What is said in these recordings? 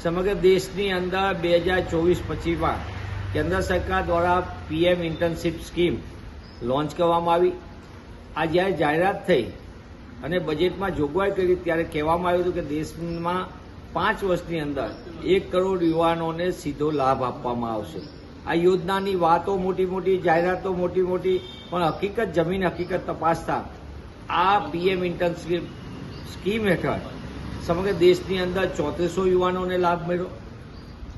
સમગ્ર દેશની અંદર 2024-25માં કેન્દ્ર સરકાર દ્વારા પીએમ ઇન્ટર્નશીપ સ્કીમ લોન્ચ કરવામાં આવી. આ જ્યારે જાહેરાત થઈ અને બજેટમાં જોગવાઈ કરી ત્યારે કહેવામાં આવ્યું હતું કે દેશમાં 5 વર્ષની અંદર 1 કરોડ યુવાનોને સીધો લાભ આપવામાં આવશે. આ યોજનાની વાતો મોટી મોટી, જાહેરાતો મોટી મોટી, પણ હકીકત જમીન હકીકત તપાસતા આ પીએમ ઇન્ટર્નશીપ સ્કીમ હેઠળ સમગ્ર દેશની અંદર 3400 યુવાનોને લાભ મળ્યો.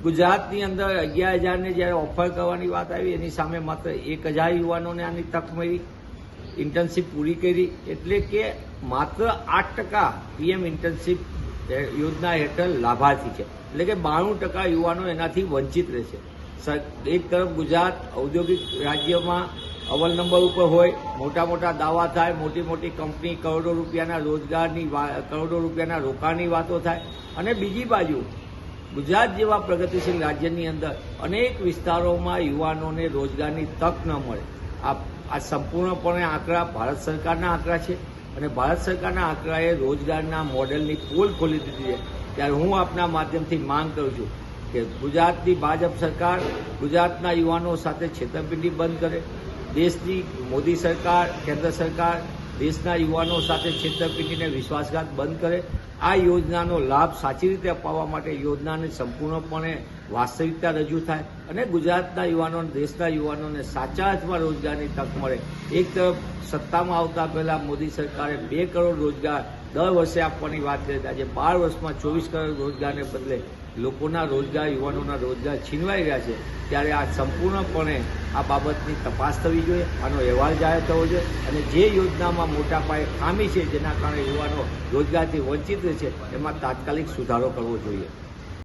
ગુજરાતની અંદર 11,000ને જ્યારે ઓફર કરવાની વાત આવી એની સામે માત્ર 1,000 યુવાનોને આની તક મળી, ઇન્ટર્નશીપ પૂરી કરી. એટલે કે માત્ર 8% પીએમ ઇન્ટર્નશીપ યોજના હેઠળ લાભાર્થી છે. એટલે કે 92% યુવાનો એનાથી વંચિત રહેશે. એક તરફ ગુજરાત ઔદ્યોગિક રાજ્યમાં અવ્વલ નંબર ઉપર હોય, મોટા મોટા દાવા થાય, મોટી મોટી કંપની, કરોડો રૂપિયાના રોજગારની, કરોડો રૂપિયાના રોકાણની વાતો થાય, અને બીજી બાજુ ગુજરાત જેવા પ્રગતિશીલ રાજ્યની અંદર અનેક વિસ્તારોમાં યુવાનોને રોજગારની તક ન મળે. આ સંપૂર્ણપણે આંકડા ભારત સરકારના આંકડા છે અને ભારત સરકારના આંકડાએ રોજગારના મોડેલની પોલ ખોલી દીધી છે. ત્યારે હું આપના માધ્યમથી માંગ કરું છું કે ગુજરાતની ભાજપ સરકાર ગુજરાતના યુવાનો સાથે છેતરપિંડી બંધ કરે. દેશની મોદી સરકાર, કેન્દ્ર સરકાર દેશના યુવાનો સાથે છેતરપિંડીને વિશ્વાસઘાત બંધ કરે. આ યોજનાનો લાભ સાચી રીતે અપાવવા માટે યોજનાને સંપૂર્ણપણે વાસ્તવિકતા રજૂ થાય અને ગુજરાતના યુવાનોને, દેશના યુવાનોને સાચા અર્થમાં રોજગારની તક મળે. એક તરફ સત્તામાં આવતા પહેલા મોદી સરકારે 2 કરોડ રોજગાર દર વર્ષે આપવાની વાત કરી. આજે 12 વર્ષમાં 24 કરોડ રોજગારને બદલે લોકોના રોજગાર, યુવાનોના રોજગાર છીનવાઈ રહ્યા છે. ત્યારે આ સંપૂર્ણપણે આ બાબતની તપાસ થવી જોઈએ, આનો અહેવાલ જાહેર થવો જોઈએ અને જે યોજનામાં મોટા પાયે ખામી છે, જેના કારણે યુવાનો રોજગારથી વંચિત રહે છે, એમાં તાત્કાલિક સુધારો કરવો જોઈએ.